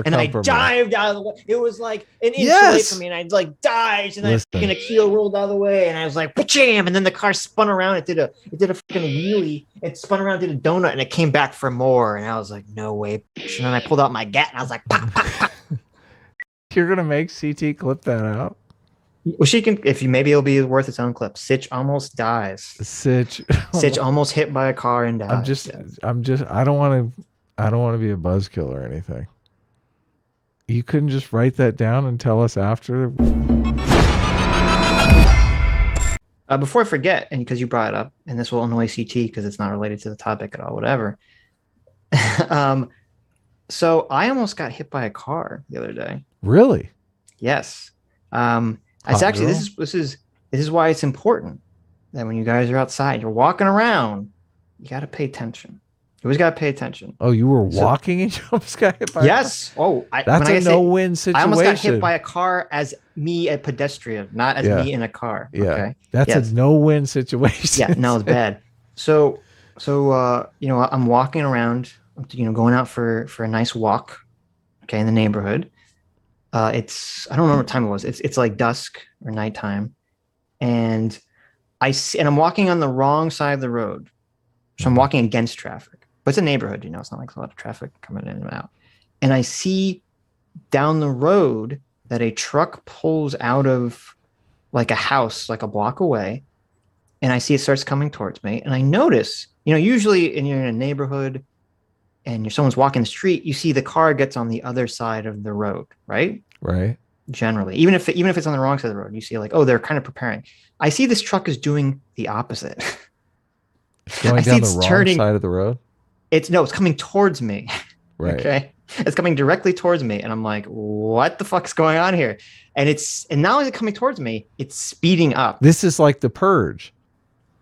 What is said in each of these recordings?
And I dived out of the way. It was like an inch away from me, and I like dived, and I fucking Akil rolled out of the way, and I was like, "Jam!" And then the car spun around. It did a fucking wheelie. It spun around, did a donut, and it came back for more. And I was like, "No way!" And then I pulled out my gat, and I was like, "Pop, pop, pop." You're gonna make CT clip that out? Well, she can. If you maybe it'll be worth its own clip. Sitch almost dies. Sitch almost hit by a car and dies. I'm just. I don't want to be a buzzkill or anything. You couldn't just write that down and tell us after? Before I forget, and because you brought it up, and this will annoy CT because it's not related to the topic at all, whatever. So I almost got hit by a car the other day. Really? Yes. It's actually this is why it's important that when you guys are outside, you're walking around, you got to pay attention. You always got to pay attention. Oh, you were walking and you almost got hit by yes. a car? Oh, that's a no-win situation. I almost got hit by a car as me, a pedestrian, not as me in a car. Yeah. Okay? That's a no-win situation. Yeah, no, it's bad. So I'm walking around, going out for a nice walk, okay, in the neighborhood. I don't remember what time it was. It's like dusk or nighttime, and I'm walking on the wrong side of the road, so I'm walking against traffic. But it's a neighborhood, it's not like a lot of traffic coming in and out. And I see down the road that a truck pulls out of like a house, like a block away, and I see it starts coming towards me. And I notice, usually when you're in a neighborhood and someone's walking the street, you see the car gets on the other side of the road, right? Right. Generally, even if it's on the wrong side of the road, you see like, oh, they're kind of preparing. I see this truck is doing the opposite. It's going down the wrong side of the road? It's coming towards me. Right. Okay. It's coming directly towards me. And I'm like, what the fuck's going on here? And not only is it coming towards me, it's speeding up. This is like The Purge.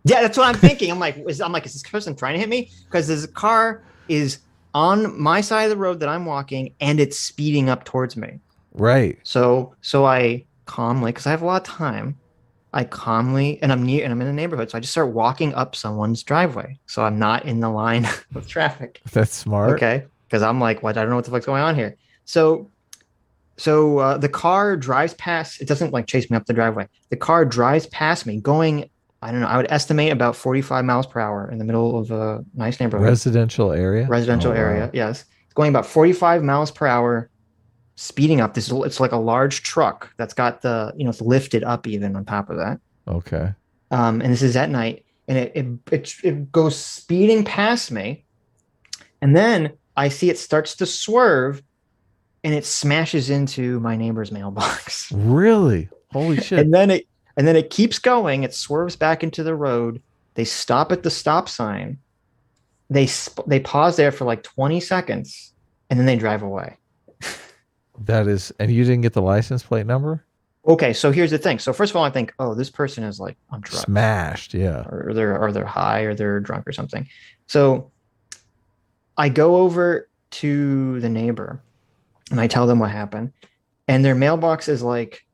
Yeah, that's what I'm thinking. I'm like, is this person trying to hit me? Because this car is on my side of the road that I'm walking, and it's speeding up towards me. Right. So I calmly, because I have a lot of time, and I'm in a neighborhood, so I just start walking up someone's driveway, so I'm not in the line of traffic. That's smart. Okay, because I'm like, what? I don't know what the fuck's going on here. So the car drives past. It doesn't like chase me up the driveway. The car drives past me, going, I don't know, I would estimate about 45 miles per hour in the middle of a nice neighborhood. Residential area. Wow. Yes, it's going about 45 miles per hour. Speeding up. It's like a large truck that's got it's lifted up even on top of that. Okay. And this is at night, and it goes speeding past me, and then I see it starts to swerve, and it smashes into my neighbor's mailbox. Really? Holy shit! And then it keeps going. It swerves back into the road. They stop at the stop sign. They pause there for like 20 seconds, and then they drive away. And you didn't get the license plate number? Okay, so here's the thing. So first of all, I think, oh, this person is like on drugs. Smashed, yeah. Or they're high, or they're drunk or something. So I go over to the neighbor and I tell them what happened. And their mailbox is like,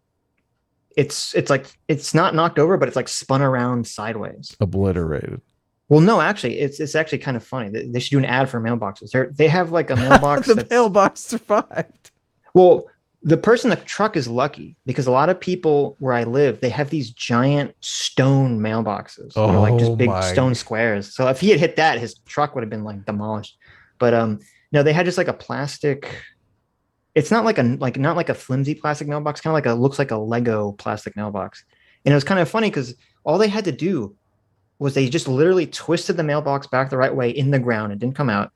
it's like, it's not knocked over, but it's like spun around sideways. Obliterated. Well, no, actually, it's actually kind of funny. They should do an ad for mailboxes. They have like a mailbox. The mailbox survived. Well, the person in the truck is lucky because a lot of people where I live, they have these giant stone mailboxes, like just big stone squares. So if he had hit that, his truck would have been like demolished. But no, they had just like a plastic. It's not like a flimsy plastic mailbox, kind of like looks like a Lego plastic mailbox. And it was kind of funny because all they had to do was they just literally twisted the mailbox back the right way in the ground. It didn't come out,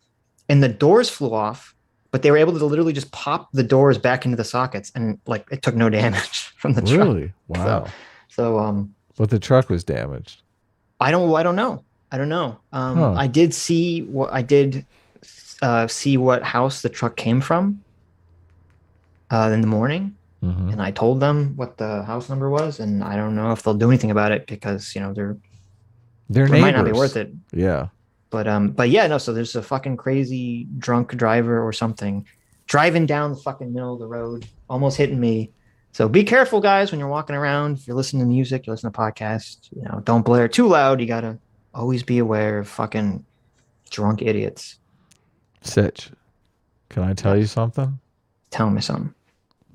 and the doors flew off. But they were able to literally just pop the doors back into the sockets, and like it took no damage from the truck. Really? Wow. So but the truck was damaged. I don't know. I did see what house the truck came from in the morning, and I told them what the house number was, and I don't know if they'll do anything about it because they're neighbors. Might not be worth it. Yeah. But yeah, no, so there's a fucking crazy drunk driver or something driving down the fucking middle of the road, almost hitting me. So be careful, guys, when you're walking around. If you're listening to music, you listen to podcasts, don't blare too loud. You got to always be aware of fucking drunk idiots. Sitch, can I tell you something? Tell me something.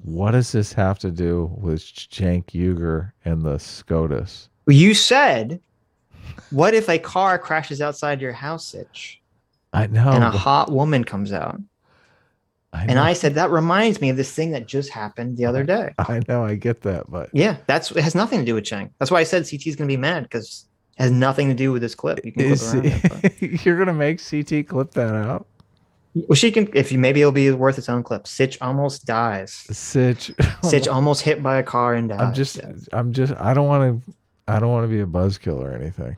What does this have to do with Cenk Uygur and the SCOTUS? You said, what if a car crashes outside your house, Sitch, I know. and a hot woman comes out? And I said, that reminds me of this thing that just happened the other day. I know, I get that, but yeah, it has nothing to do with Cenk. That's why I said CT is going to be mad, because it has nothing to do with this clip. You can clip around it, you're going to make CT clip that out? Well, she can, maybe it'll be worth its own clip. Sitch almost dies. Sitch almost hit by a car and dies. I don't want to be a buzzkill or anything.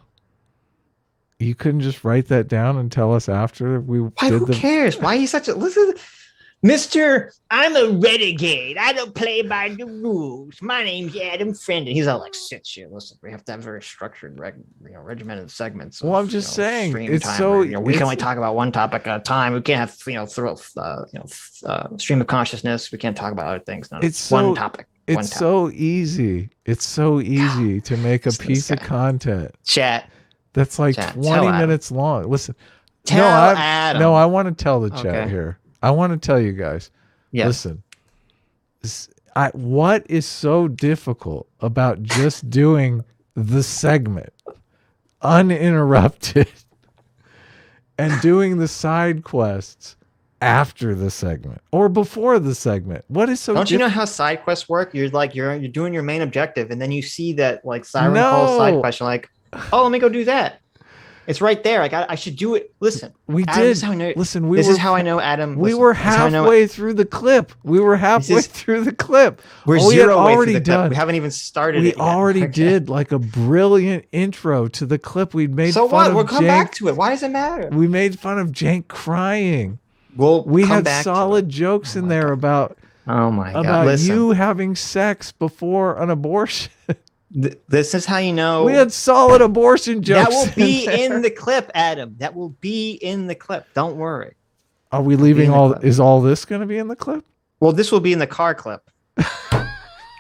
You couldn't just write that down and tell us after we who cares? Why are you such a listen? Mr. I'm a renegade. I don't play by the rules. My name's Adam Friend. And he's all like, Sitch, listen, we have to have very structured, regimented segments. Well, I'm just saying, it's time so... where, we can only talk about one topic at a time. We can't have, stream of consciousness. We can't talk about other things. No, it's one topic. It's so easy. It's so easy to make a piece of content. Chat. That's like 20 minutes long. Listen. Adam. No, I want to tell the chat here. I want to tell you guys. Yes. Listen. What is so difficult about just doing the segment uninterrupted and doing the side quests after the segment or before the segment? What is so Don't you know how side quests work? You're like you're doing your main objective, and then you see that like siren calls side quest. You're like, oh, let me go do that. It's right there. I should do it. Listen, we Adam, did. This is how I know, listen, this is how I know Adam. We were halfway through the clip. We were halfway through the clip. We're zero way through the clip. We haven't even started. We already did like a brilliant intro to the clip. We'd made so fun what? Of We'll come back to it. Why does it matter? We made fun of Cenk crying. We had solid jokes in there about. Oh my God! About you having sex before an abortion. This is how you know we had solid abortion jokes. That will be in the clip, Adam. That will be in the clip. Don't worry. Are we leaving all? Is all this going to be in the clip? Well, this will be in the car clip.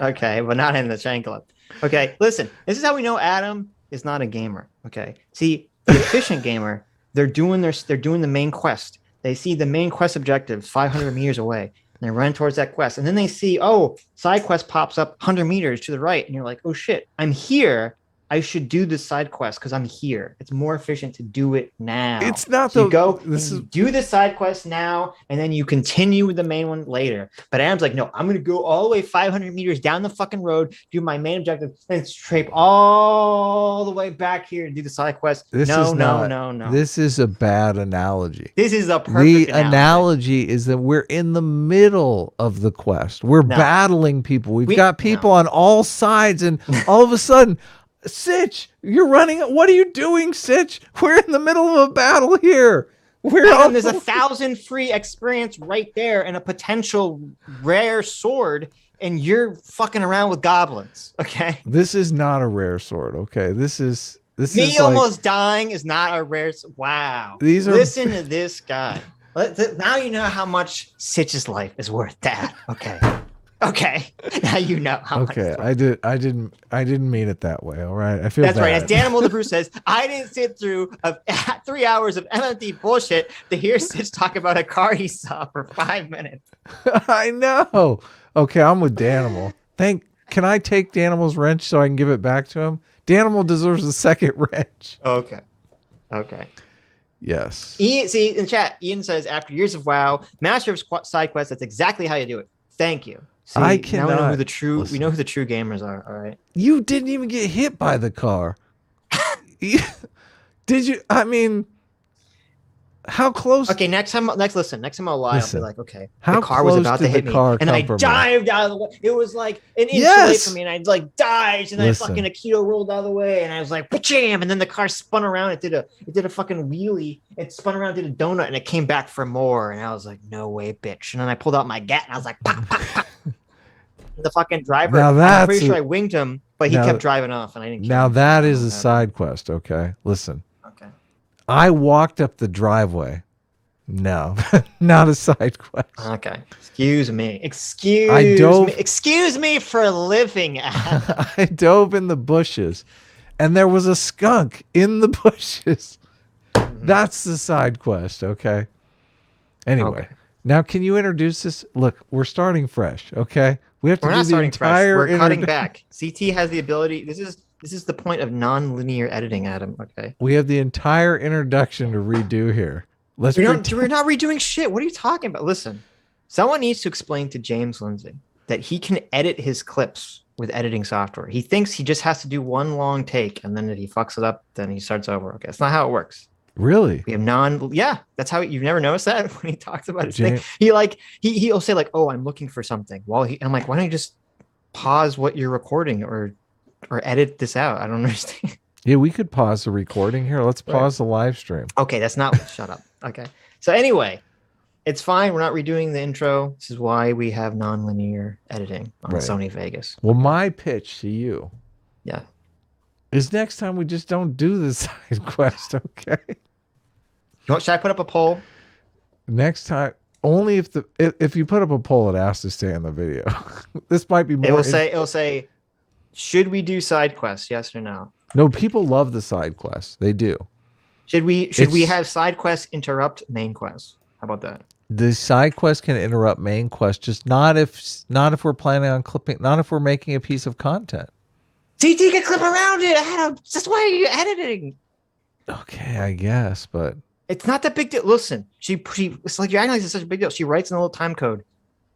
Okay, but not in the Cenk clip. Okay, listen. This is how we know Adam is not a gamer. Okay, see, the efficient gamer, they're doing the main quest. They see the main quest objective 500 meters away. And they run towards that quest. And then they see, oh, side quest pops up 100 meters to the right. And you're like, oh, shit, I'm here. I should do this side quest because I'm here. It's more efficient to do it now. It's not so you do the side quest now, and then you continue with the main one later. But Adam's like, no, I'm going to go all the way 500 meters down the fucking road, do my main objective, and scrape all the way back here and do the side quest. No. This is a bad analogy. This is a perfect analogy is that we're in the middle of the quest. We're battling people. We've got people on all sides, and all of a sudden... Sitch, you're running. What are you doing, Sitch? We're in the middle of a battle here. There's 1,000 free experience right there and a potential rare sword, and you're fucking around with goblins. Okay. This is not a rare sword. Okay. This is almost dying is not a rare. Wow. Listen to this guy. Now you know how much Sitch's life is worth. That. Okay. Okay, now you know how much. Okay, I didn't mean it that way. All right, I feel that's bad. right. As Daniel the Bruce says, I didn't sit through 3 hours of MMT bullshit to hear Sitch talk about a car he saw for 5 minutes. I know. Okay, I'm with Danimal. Can I take Danimal's wrench so I can give it back to him? Danimal deserves a second wrench. Okay. Yes. See in chat, Ian says after years of WoW, master of side quests. That's exactly how you do it. Thank you. See, I cannot. Now we know who the true gamers are. All right. You didn't even get hit by the car. Did you? I mean, how close? Okay, next time I'll lie, I'll be like, okay, the car was about to hit me, and I dived out of the way. It was like an inch away from me, and I like dived, and I fucking Aikido rolled out of the way, and I was like, jam, and then the car spun around. It did a fucking wheelie. It spun around, did a donut, and it came back for more. And I was like, no way, bitch. And then I pulled out my gat, and I was like, pop, pop, pop. The fucking driver. I'm pretty sure I winged him, but he kept driving off, and I didn't. Now that is a side quest. Okay, listen. Okay. I walked up the driveway. No, not a side quest. Okay. Excuse me for living. I dove in the bushes, and there was a skunk in the bushes. That's the side quest. Okay. Anyway, Now, can you introduce this? Look, we're starting fresh, okay? We have to We're do not the starting fresh. entire. We're cutting back. CT has the ability. This is the point of non-linear editing, Adam. Okay. We have the entire introduction to redo here. We're not redoing shit. What are you talking about? Listen, someone needs to explain to James Lindsay that he can edit his clips with editing software. He thinks he just has to do one long take, and then if he fucks it up, then he starts over. Okay, that's not how it works. Really? We have yeah, that's how you've never noticed that when he talks about his thing. He'll say like, "Oh, I'm looking for something." I'm like, "Why don't you just pause what you're recording or edit this out?" I don't understand. Yeah, we could pause the recording here. Let's pause the live stream. Okay, that's not shut up. Okay. So anyway, it's fine. We're not redoing the intro. This is why we have non-linear editing on Sony Vegas. Well, my pitch to you is next time we just don't do the side quest, okay? Should I put up a poll? Next time, only if you put up a poll, it asks to stay in the video. This might be more. It'll say, should we do side quests? Yes or no? No, people love the side quests. They do. Should we have side quests interrupt main quests? How about that? The side quest can interrupt main quest, just not if we're planning on clipping, not if we're making a piece of content. CT can clip around it, Adam. That's why you're editing. Okay, I guess, but it's not that big deal. Listen, it's like you're acting like it's such a big deal. She writes in a little time code.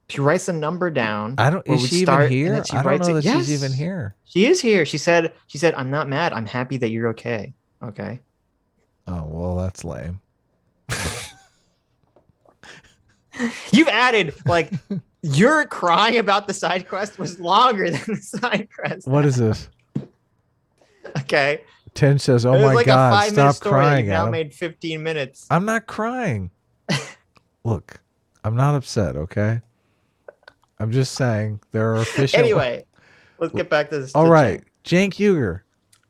She writes the number down. Is she even here? I don't know that she's even here. She is here. She said, I'm not mad. I'm happy that you're okay. Okay. Oh, well, that's lame. You've added like your crying about the side quest was longer than the side quest. What is this? Okay. 10 says, "Oh my God, stop crying." Now made 15 minutes. I'm not crying. Look, I'm not upset. Okay. I'm just saying there are official. Anyway, let's get back to this. All right, Cenk Uygur.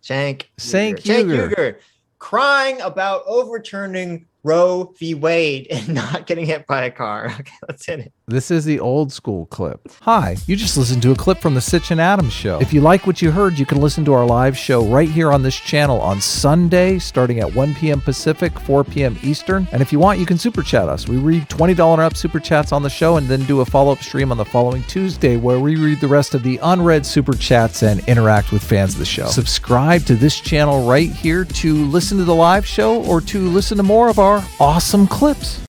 Cenk Uygur crying about overturning Roe v. Wade and not getting hit by a car. Okay, let's hit it. This is the old school clip. Hi, you just listened to a clip from the Sitch and Adams show. If you like what you heard, you can listen to our live show right here on this channel on Sunday, starting at 1 p.m. Pacific, 4 p.m. Eastern. And if you want, you can super chat us. We read $20 and up super chats on the show and then do a follow-up stream on the following Tuesday where we read the rest of the unread super chats and interact with fans of the show. Subscribe to this channel right here to listen to the live show or to listen to more of our awesome clips.